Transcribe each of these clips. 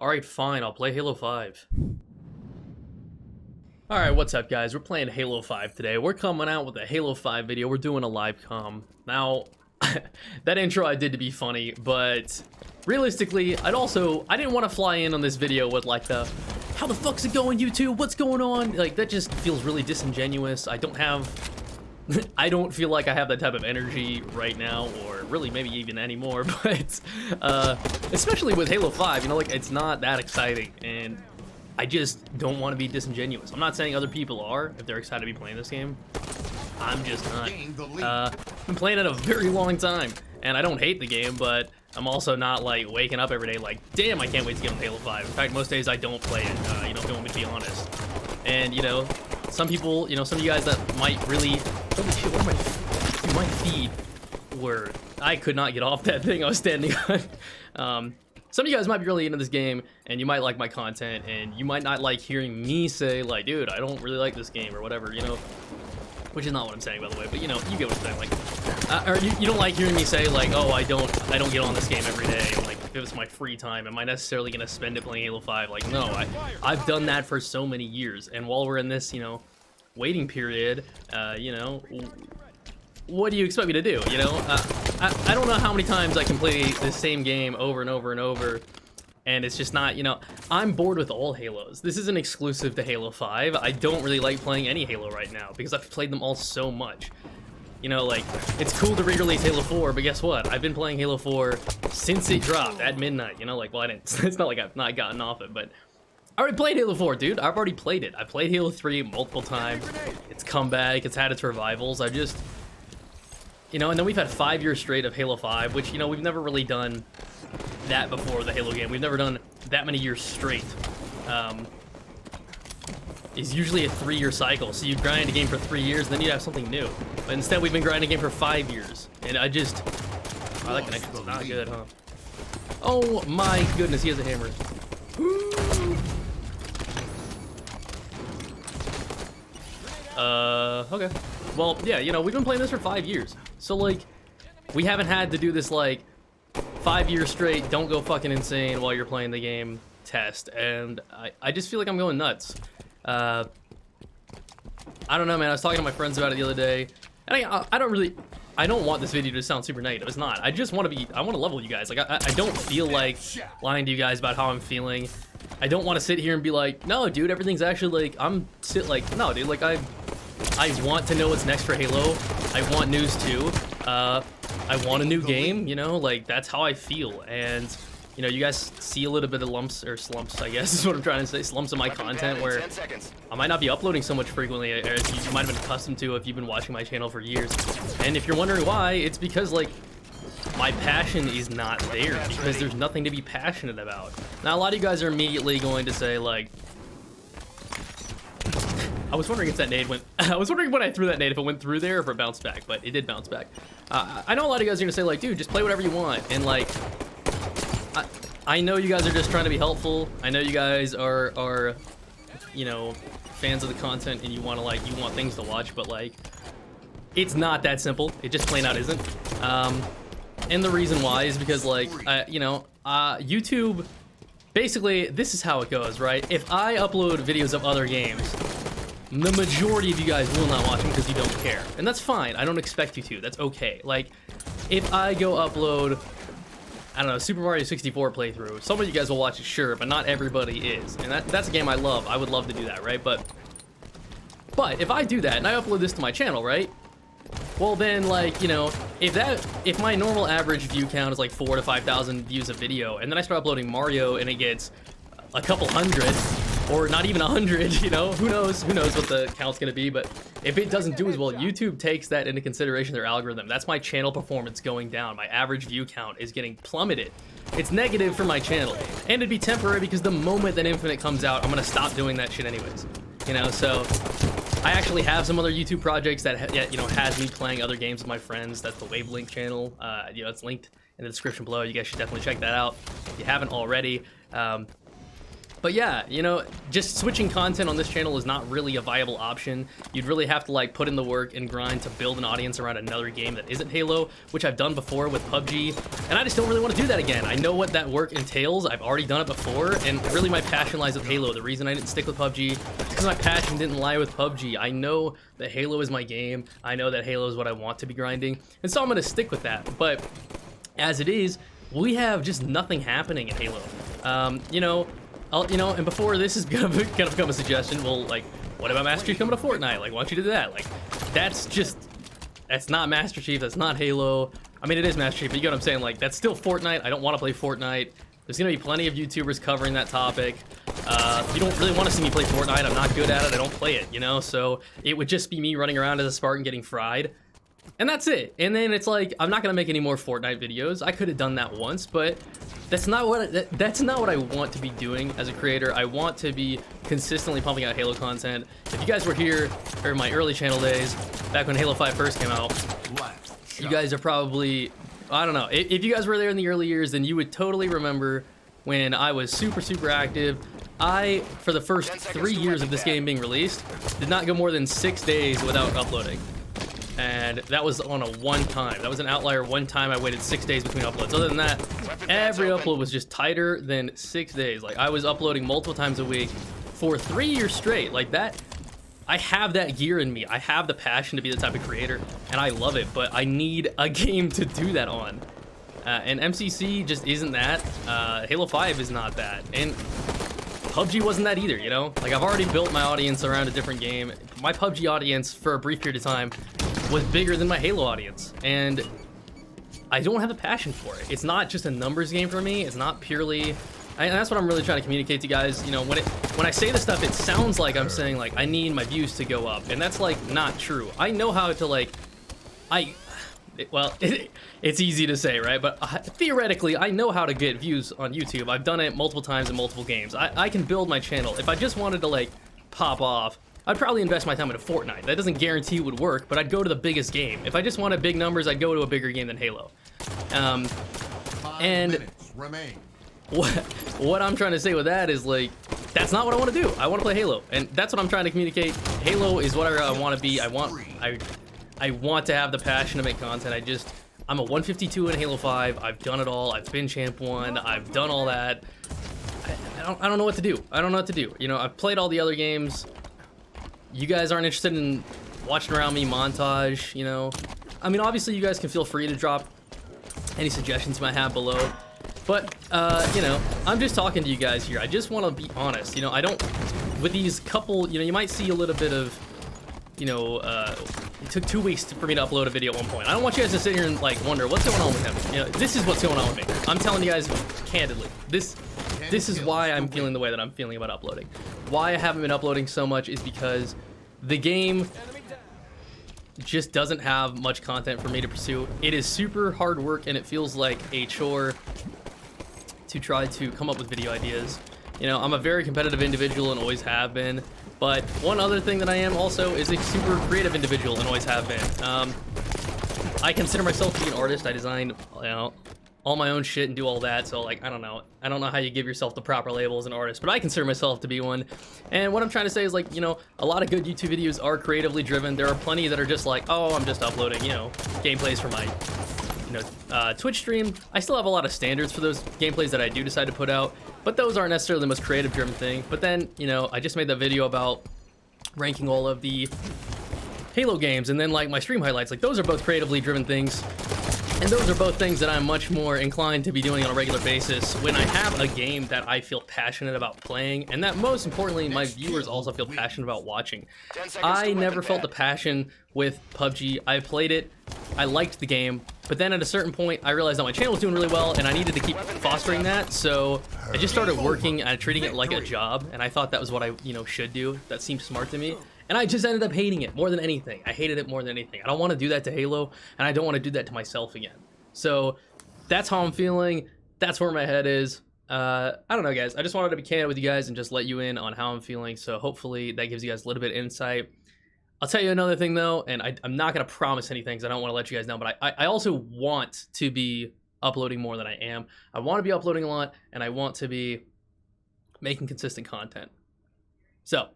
Alright, fine, I'll play Halo 5. Alright, what's up guys? We're playing Halo 5 today. We're coming out with a Halo 5 video. We're doing a live comm. Now, that intro I did to be funny, but realistically, I didn't want to fly in on this video with like the, how the fuck's it going, YouTube? What's going on? Like, that just feels really disingenuous. I don't feel like I have that type of energy right now, or really maybe even anymore, but especially with Halo 5, you know, like, it's not that exciting, and I just don't want to be disingenuous. I'm not saying other people are, if they're excited to be playing this game. I'm just not. I've been playing it a very long time, and I don't hate the game, but I'm also not, like, waking up every day like, damn, I can't wait to get on Halo 5. In fact, most days I don't play it, you know, if you want me to be honest. And, you know, some people, you know, some of you guys that might really... Holy shit, where my feet were... I could not get off that thing I was standing on. Some of you guys might be really into this game, and you might like my content, and you might not like hearing me say, like, dude, I don't really like this game, or whatever, you know? Which is not what I'm saying, by the way, but, you know, you get what I'm saying, like... or you don't like hearing me say, like, oh, I don't get on this game every day, and, like, if it's my free time, am I necessarily gonna spend it playing Halo 5? Like, no, I've done that for so many years, and while we're in this, you know, waiting period, you know, what do you expect me to do, you know? I don't know how many times I can play the same game over and over and over, and it's just not, you know, I'm bored with all Halos. This isn't exclusive to Halo 5. I don't really like playing any Halo right now, because I've played them all so much. You know, like, it's cool to re-release Halo 4, but guess what? I've been playing Halo 4 since it dropped at midnight, you know? Like, well, it's not like I've not gotten off it, but I already played Halo 4, dude. I've already played it. I played Halo 3 multiple times. It's come back. It's had its revivals. I just... You know, and then we've had 5 years straight of Halo 5, which, you know, we've never really done that before the Halo game. We've never done that many years straight. It's usually a 3-year cycle, so you grind a game for 3 years, and then you have something new. But instead, we've been grinding a game for 5 years, and I just... Oh, that connection's not good, huh? Oh my goodness, he has a hammer. Okay. Well, yeah, you know, we've been playing this for 5 years. So, like, we haven't had to do this, like, 5 years straight, don't go fucking insane while you're playing the game test. And I just feel like I'm going nuts. I don't know, man. I was talking to my friends about it the other day. And I don't want this video to sound super negative. It's not. I just want to I want to level you guys. Like, I don't feel like lying to you guys about how I'm feeling. I don't want to sit here and be like, no, dude, everything's actually, like, no, dude, like, I want to know what's next for Halo. I want news too. I want a new game, you know, like, that's how I feel. And, you know, you guys see a little bit of lumps, or slumps, I guess is what I'm trying to say, slumps of my content where I might not be uploading so much frequently as you might have been accustomed to if you've been watching my channel for years. And if you're wondering why, it's because, like, my passion is not there, because there's nothing to be passionate about. Now, a lot of you guys are immediately going to say, like, I was wondering if that nade went... I was wondering when I threw that nade if it went through there or if it bounced back, but it did bounce back. I know a lot of you guys are going to say, like, dude, just play whatever you want. And, like, I know you guys are just trying to be helpful. I know you guys are, you know, fans of the content and you want to, like, you want things to watch, but, like, it's not that simple. It just plain out isn't. And the reason why is because, like, you know, YouTube... Basically, this is how it goes, right? If I upload videos of other games, the majority of you guys will not watch them because you don't care. And that's fine. I don't expect you to. That's okay. Like, if I go upload, I don't know, Super Mario 64 playthrough, some of you guys will watch it, sure, but not everybody is. And that's a game I love. I would love to do that, right? But if I do that and I upload this to my channel, right? Well then, like, you know, if my normal average view count is like 4,000 to 5,000 views a video, and then I start uploading Mario and it gets a couple hundred, or not even 100, you know, who knows what the count's gonna be, but if it doesn't do as well, YouTube takes that into consideration, their algorithm. That's my channel performance going down. My average view count is getting plummeted. It's negative for my channel, and it'd be temporary because the moment that Infinite comes out, I'm gonna stop doing that shit anyways, you know, so... I actually have some other YouTube projects that, you know, has me playing other games with my friends. That's the Wavelength channel. You know, it's linked in the description below. You guys should definitely check that out if you haven't already. But yeah, you know, just switching content on this channel is not really a viable option. You'd really have to like put in the work and grind to build an audience around another game that isn't Halo, which I've done before with PUBG, and I just don't really want to do that again. I know what that work entails. I've already done it before, and really my passion lies with Halo. The reason I didn't stick with PUBG is because my passion didn't lie with PUBG. I know that Halo is my game. I know that Halo is what I want to be grinding, and so I'm going to stick with that. But as it is, we have just nothing happening in Halo. And before this is gonna become a suggestion, well, like, what about Master Chief coming to Fortnite? Like, why don't you do that? Like, that's not Master Chief, that's not Halo. I mean, it is Master Chief, but you get what I'm saying? Like, that's still Fortnite. I don't want to play Fortnite. There's gonna be plenty of YouTubers covering that topic. You don't really want to see me play Fortnite. I'm not good at it. I don't play it, you know? So it would just be me running around as a Spartan getting fried. And that's it. And then it's like, I'm not gonna make any more Fortnite videos. I could have done that once, but that's not what I want to be doing as a creator. I want to be consistently pumping out Halo content. If you guys were here in my early channel days, back when Halo 5 first came out, you guys are probably, I don't know, if you guys were there in the early years, then you would totally remember when I was super active. I, for the first 3 years of this game being released, did not go more than 6 days without uploading. And that was on a one time. That was an outlier. One time I waited 6 days between uploads. Other than that, every upload was just tighter than 6 days. Like, I was uploading multiple times a week for 3 years straight. Like that, I have that gear in me. I have the passion to be the type of creator, and I love it, but I need a game to do that on. And MCC just isn't that. Halo 5 is not that. And PUBG wasn't that either, you know? Like, I've already built my audience around a different game. My PUBG audience, for a brief period of time, was bigger than my Halo audience, and I don't have a passion for it. It's not just a numbers game for me. It's not purely, and that's what I'm really trying to communicate to you guys. You know, when I say this stuff, it sounds like I'm saying like I need my views to go up, and that's like not true. I know how to like, it's easy to say, right? But theoretically, I know how to get views on YouTube. I've done it multiple times in multiple games. I can build my channel. If I just wanted to like pop off, I'd probably invest my time into Fortnite. That doesn't guarantee it would work, but I'd go to the biggest game. If I just wanted big numbers, I'd go to a bigger game than Halo. And what I'm trying to say with that is like, that's not what I want to do. I want to play Halo, and that's what I'm trying to communicate. Halo is what I want to be. I want to have the passion to make content. I'm a 152 in Halo 5. I've done it all. I've been champ 1. I've done all that. I don't know what to do. I don't know what to do. You know, I've played all the other games. You guys aren't interested in watching around me montage, you know? I mean, obviously you guys can feel free to drop any suggestions you might have below. But, you know, I'm just talking to you guys here. I just want to be honest. You know, I don't, with these couple, you know, you might see a little bit of, you know, it took 2 weeks for me to upload a video at one point. I don't want you guys to sit here and, like, wonder what's going on with him. You know, this is what's going on with me. I'm telling you guys candidly. This is why I'm feeling the way that I'm feeling about uploading. Why I haven't been uploading so much is because the game just doesn't have much content for me to pursue. It is super hard work, and it feels like a chore to try to come up with video ideas. You know, I'm a very competitive individual and always have been, but one other thing that I am also is a super creative individual and always have been. I consider myself to be an artist. I design, you know, all my own shit and do all that, so like I don't know how you give yourself the proper label as an artist, but I consider myself to be one. And what I'm trying to say is, like, you know, a lot of good YouTube videos are creatively driven. There are plenty that are just like, oh, I'm just uploading, you know, gameplays for my, you know, Twitch stream. I still have a lot of standards for those gameplays that I do decide to put out, but those aren't necessarily the most creative driven thing. But then, you know, I just made that video about ranking all of the Halo games, and then like my stream highlights, like those are both creatively driven things. And those are both things that I'm much more inclined to be doing on a regular basis when I have a game that I feel passionate about playing, and that most importantly, my viewers also feel passionate about watching. I never felt the passion with PUBG. I played it, I liked the game, but then at a certain point, I realized that my channel was doing really well, and I needed to keep fostering that, so I just started working and treating it like a job, and I thought that was what I, you know, should do. That seemed smart to me. And I just ended up hating it more than anything. I hated it more than anything. I don't want to do that to Halo, and I don't want to do that to myself again. So that's how I'm feeling. That's where my head is. I don't know, guys. I just wanted to be candid with you guys and just let you in on how I'm feeling. So hopefully that gives you guys a little bit of insight. I'll tell you another thing, though, and I'm not going to promise anything because I don't want to let you guys know, but I also want to be uploading more than I am. I want to be uploading a lot, and I want to be making consistent content. So,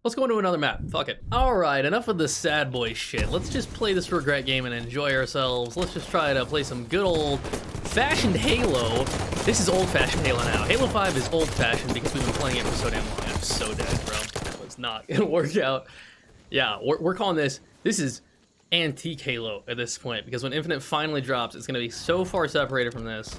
let's go into another map. Fuck it. Alright, enough of the sad boy shit. Let's just play this regret game and enjoy ourselves. Let's just try to play some good old-fashioned Halo. This is old-fashioned Halo now. Halo 5 is old-fashioned because we've been playing it for so damn long. I'm so dead, bro. That was not gonna work out. Yeah, we're calling this is antique Halo at this point, because when Infinite finally drops, it's gonna be so far separated from this.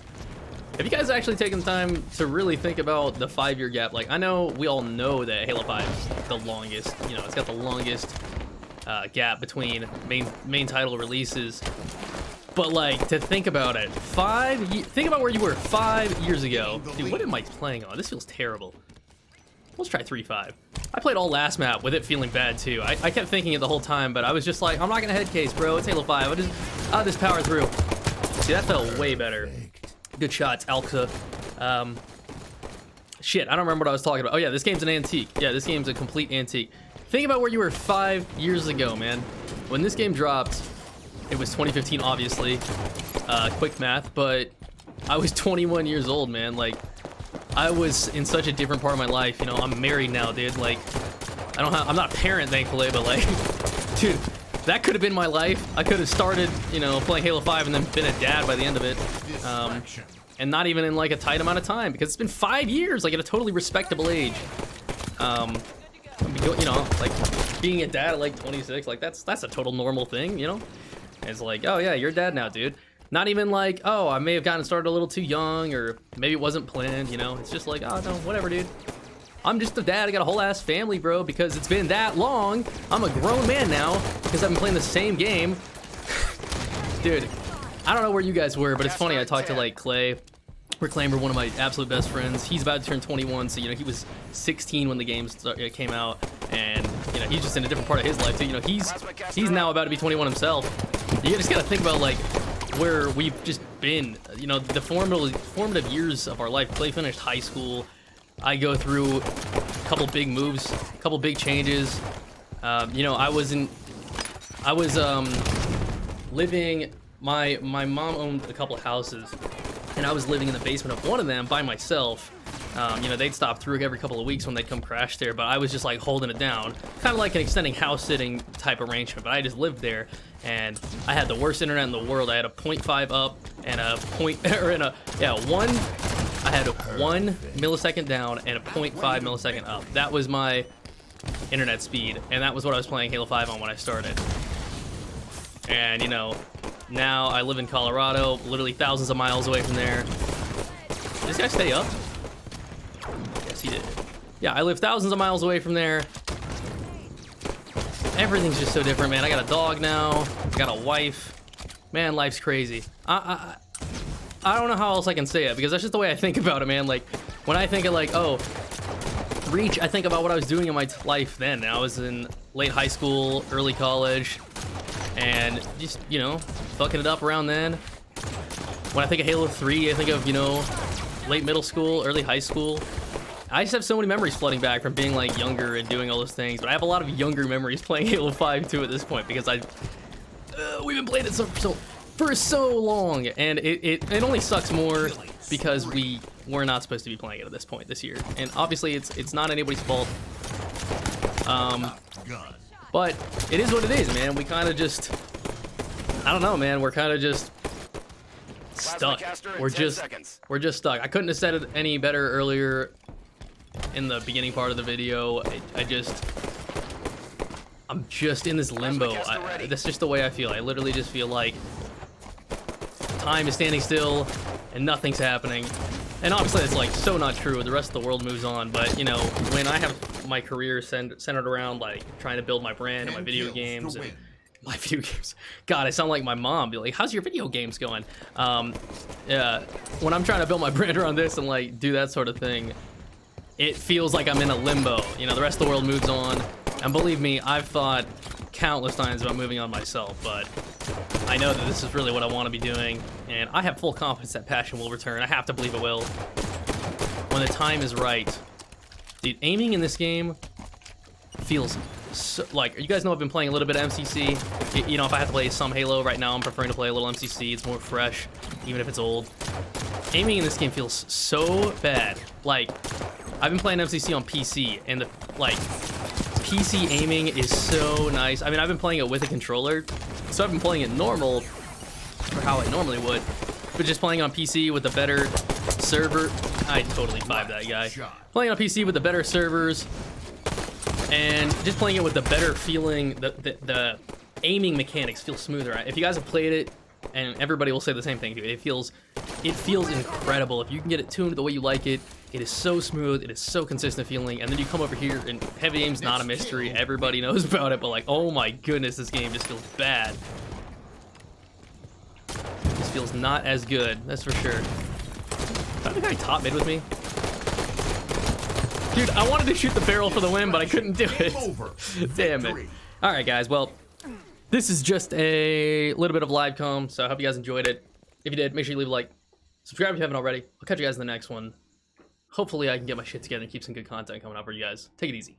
Have you guys actually taken time to really think about the 5-year gap? Like, I know we all know that Halo 5 is the longest, you know, it's got the longest gap between main title releases. But like, to think about it, think about where you were 5 years ago. Dude, what am I playing on? This feels terrible. Let's try 3.5. I played all last map with it feeling bad too. I kept thinking it the whole time, but I was just like, I'm not gonna head case, bro. It's Halo 5. I'll just power through. See, that felt way better. Good shots, Alxa. Shit, I don't remember what I was talking about. Oh yeah, this game's an antique. Yeah, this game's a complete antique. Think about where you were 5 years ago, man. When this game dropped, it was 2015, obviously. Quick math, but I was 21 years old, man. Like, I was in such a different part of my life. You know, I'm married now, dude. Like, I'm not a parent, thankfully, but like, dude, that could have been my life. I could have started, you know, playing Halo 5 and then been a dad by the end of it. And not even in like a tight amount of time, because it's been 5 years, like at a totally respectable age. You know, like being a dad at like 26, like that's a total normal thing, you know? It's like, oh yeah, you're a dad now, dude. Not even like, oh, I may have gotten started a little too young, or maybe it wasn't planned, you know? It's just like, oh no, whatever, dude. I'm just a dad. I got a whole ass family, bro, because it's been that long. I'm a grown man now because I've been playing the same game. Dude, I don't know where you guys were, but it's funny. I talked to like Clay. Reclaimer, one of my absolute best friends. He's about to turn 21, so you know he was 16 when the game came out, and you know he's just in a different part of his life too. You know he's now about to be 21 himself. You just gotta think about like where we've just been. You know, the formative years of our life. Clay finished high school. I go through a couple big moves, a couple big changes. You know, I was living. My mom owned a couple of houses, and I was living in the basement of one of them by myself. You know, they'd stop through every couple of weeks when they'd come crash there, but I was just like holding it down, kind of like an extending house sitting type arrangement. But I just lived there, and I had the worst internet in the world. I had a 0.5 up and a I had a 1 millisecond down and a 0.5 millisecond up. That was my internet speed, and that was what I was playing Halo 5 on when I started. And you know, now I live in Colorado, literally thousands of miles away from there. Did this guy stay up? Yes, he did. Yeah, I live thousands of miles away from there. Everything's just so different, man. I got a dog now. I got a wife. Man, life's crazy. I don't know how else I can say it, because that's just the way I think about it, man. Like, when I think of like, oh, Reach, I think about what I was doing in my life then. I was in late high school, early college, and just, you know, fucking it up around then. When I think of Halo 3, I think of, you know, late middle school, early high school. I just have so many memories flooding back from being like younger and doing all those things, but I have a lot of younger memories playing Halo 5 too at this point, because we've been playing it for so long, and it only sucks more because we're not supposed to be playing it at this point this year, and obviously it's not anybody's fault. But it is what it is, man. We kind of just, I don't know, man. We're kind of just stuck. We're just stuck. I couldn't have said it any better earlier in the beginning part of the video. I'm just in this limbo. That's just the way I feel. I literally just feel like time is standing still and nothing's happening. And obviously it's like so not true. The rest of the world moves on, but you know, when I have my career centered around like trying to build my brand and my video games and my video games. God, I sound like my mom. Be like, how's your video games going? Yeah, when I'm trying to build my brand around this and like do that sort of thing, it feels like I'm in a limbo. You know, the rest of the world moves on, and believe me, I've thought countless times about moving on myself, but I know that this is really what I want to be doing, and I have full confidence that passion will return. I have to believe it will when the time is right. Dude, aiming in this game feels so, like, you guys know I've been playing a little bit of MCC. You know, if I have to play some Halo right now, I'm preferring to play a little MCC. It's more fresh, even if it's old. Aiming in this game feels so bad. Like, I've been playing MCC on PC, and the PC aiming is so nice. I mean, I've been playing it with a controller, so I've been playing it normal, or how I normally would, but just playing on PC with a better server. I totally vibed that guy. Playing on PC with the better servers, and just playing it with the better feeling, the aiming mechanics feel smoother. If you guys have played it, and everybody will say the same thing too, it feels incredible. If you can get it tuned the way you like it, it is so smooth, it is so consistent feeling, and then you come over here, and heavy aim's not a mystery, everybody knows about it, but like, oh my goodness, this game just feels bad. This feels not as good, that's for sure. Is that the guy top mid with me? Dude, I wanted to shoot the barrel for the win, but I couldn't do it. Damn it. Alright guys, well, this is just a little bit of live comm, so I hope you guys enjoyed it. If you did, make sure you leave a like. Subscribe if you haven't already. I'll catch you guys in the next one. Hopefully I can get my shit together and keep some good content coming up for you guys. Take it easy.